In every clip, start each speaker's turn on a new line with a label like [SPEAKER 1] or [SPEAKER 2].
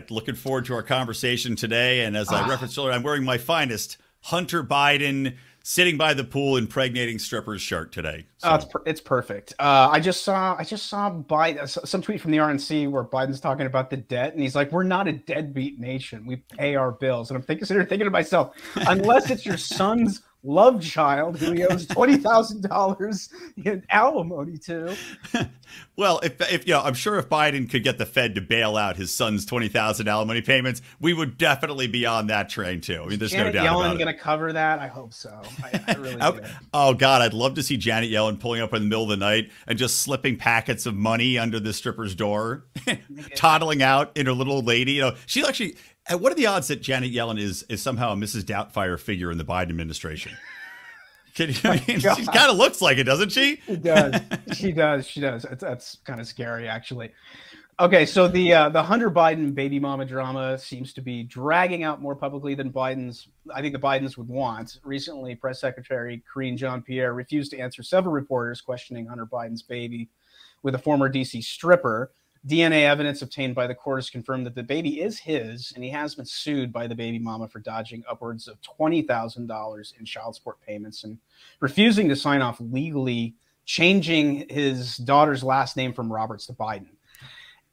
[SPEAKER 1] Looking forward to our conversation today. And as I referenced earlier, I'm wearing my finest Hunter Biden sitting by the pool impregnating strippers shirt today. So.
[SPEAKER 2] It's perfect. I just saw Biden, some tweet from the RNC where Biden's talking about the debt, and he's like, "We're not a deadbeat nation. We pay our bills." And I'm thinking to myself, unless it's your son's love child who he owes $20,000 in alimony to.
[SPEAKER 1] Well, if you know, I'm sure if Biden could get the Fed to bail out his son's $20,000 alimony payments, we would definitely be on that train too. I mean, there's no doubt about it.
[SPEAKER 2] Janet Yellen going to cover that? I hope so. I really do.
[SPEAKER 1] Oh God, I'd love to see Janet Yellen pulling up in the middle of the night and just slipping packets of money under the stripper's door, toddling out in her little old lady. You know, she actually. What are the odds that Janet Yellen is somehow a Mrs. Doubtfire figure in the Biden administration? I mean, she kind of looks like it, doesn't she?
[SPEAKER 2] She does. She does. She does. That's kind of scary, actually. Okay, so the Hunter Biden baby mama drama seems to be dragging out more publicly than I think the Bidens would want. Recently, Press Secretary Karine Jean-Pierre refused to answer several reporters questioning Hunter Biden's baby with a former DC stripper. DNA evidence obtained by the court has confirmed that the baby is his, and he has been sued by the baby mama for dodging upwards of $20,000 in child support payments and refusing to sign off legally, changing his daughter's last name from Roberts to Biden.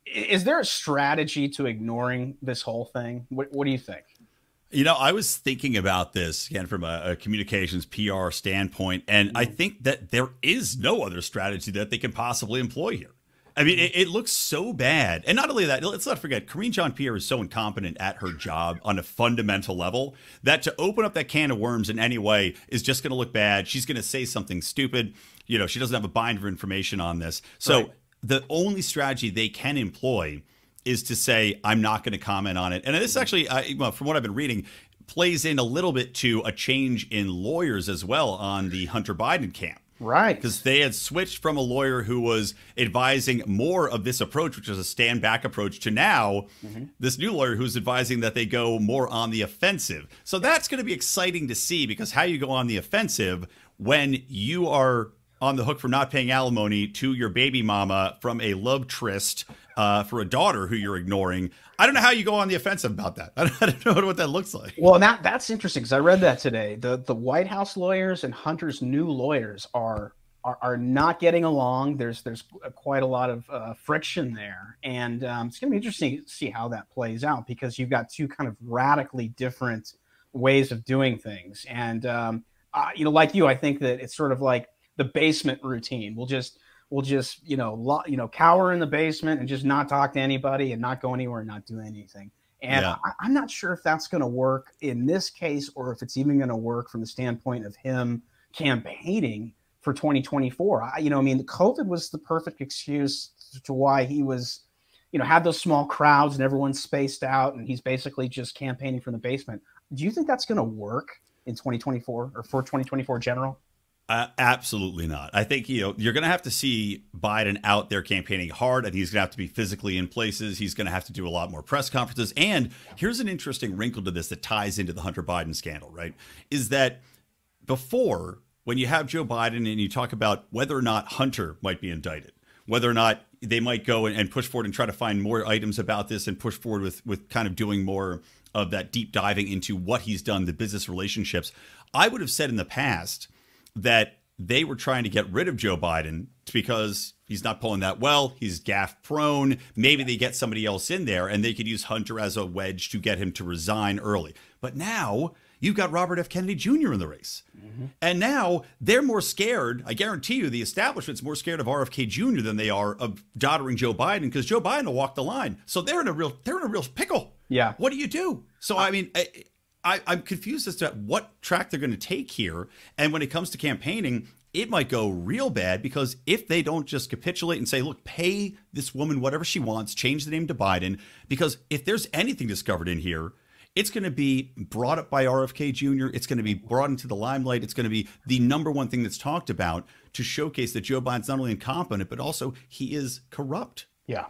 [SPEAKER 2] Is there a strategy to ignoring this whole thing? What do you think?
[SPEAKER 1] You know, I was thinking about this again from a communications PR standpoint, and I think that there is no other strategy that they can possibly employ here. I mean, it looks so bad. And not only that, let's not forget, Karine Jean-Pierre is so incompetent at her job on a fundamental level that to open up that can of worms in any way is just going to look bad. She's going to say something stupid. You know, she doesn't have a bind of information on this. So right. The only strategy they can employ is to say, I'm not going to comment on it. And this actually, well, from what I've been reading, plays in a little bit to a change in lawyers as well on the Hunter Biden camp.
[SPEAKER 2] Right.
[SPEAKER 1] Because they had switched from a lawyer who was advising more of this approach, which is a stand back approach, to now this new lawyer who's advising that they go more on the offensive. So that's going to be exciting to see, because how you go on the offensive when you are on the hook for not paying alimony to your baby mama from a love tryst for a daughter who you're ignoring. I don't know how you go on the offensive about that. I don't know what that looks like.
[SPEAKER 2] Well, that's interesting, because I read that today. The White House lawyers and Hunter's new lawyers are not getting along. There's quite a lot of friction there, and it's going to be interesting to see how that plays out, because you've got two kind of radically different ways of doing things. And you know, like you, I think that it's sort of like the basement routine. We'll just cower in the basement and just not talk to anybody and not go anywhere and not do anything. And yeah. I'm not sure if that's going to work in this case, or if it's even going to work from the standpoint of him campaigning for 2024. I mean, COVID was the perfect excuse to why he was, had those small crowds and everyone's spaced out, and he's basically just campaigning from the basement. Do you think that's going to work in 2024 or for 2024 general?
[SPEAKER 1] Absolutely not. I think, you're going to have to see Biden out there campaigning hard, and he's going to have to be physically in places. He's going to have to do a lot more press conferences. And here's an interesting wrinkle to this that ties into the Hunter Biden scandal, right? Is that before, when you have Joe Biden and you talk about whether or not Hunter might be indicted, whether or not they might go and push forward and try to find more items about this and push forward with kind of doing more of that deep diving into what he's done, the business relationships, I would have said in the past that they were trying to get rid of Joe Biden because he's not pulling that well. He's gaffe prone. Maybe they get somebody else in there and they could use Hunter as a wedge to get him to resign early. But now you've got Robert F. Kennedy Jr. in the race. And now they're more scared. I guarantee you the establishment's more scared of RFK Jr. than they are of doddering Joe Biden, because Joe Biden will walk the line. So they're in a real pickle.
[SPEAKER 2] Yeah.
[SPEAKER 1] What do you do? So, I mean, I'm confused as to what track they're going to take here. And when it comes to campaigning, it might go real bad, because if they don't just capitulate and say, look, pay this woman whatever she wants, change the name to Biden, because if there's anything discovered in here, it's going to be brought up by RFK Jr. It's going to be brought into the limelight. It's going to be the number one thing that's talked about to showcase that Joe Biden's not only incompetent, but also he is corrupt.
[SPEAKER 2] Yeah.